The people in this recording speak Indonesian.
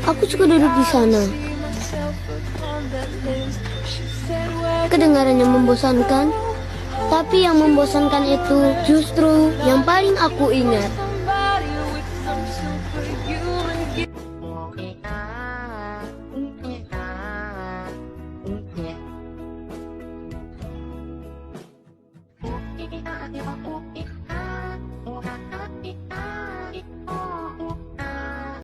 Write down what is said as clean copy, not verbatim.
Aku juga duduk di sana. Kedengarannya membosankan, tapi yang membosankan itu justru yang paling aku ingat.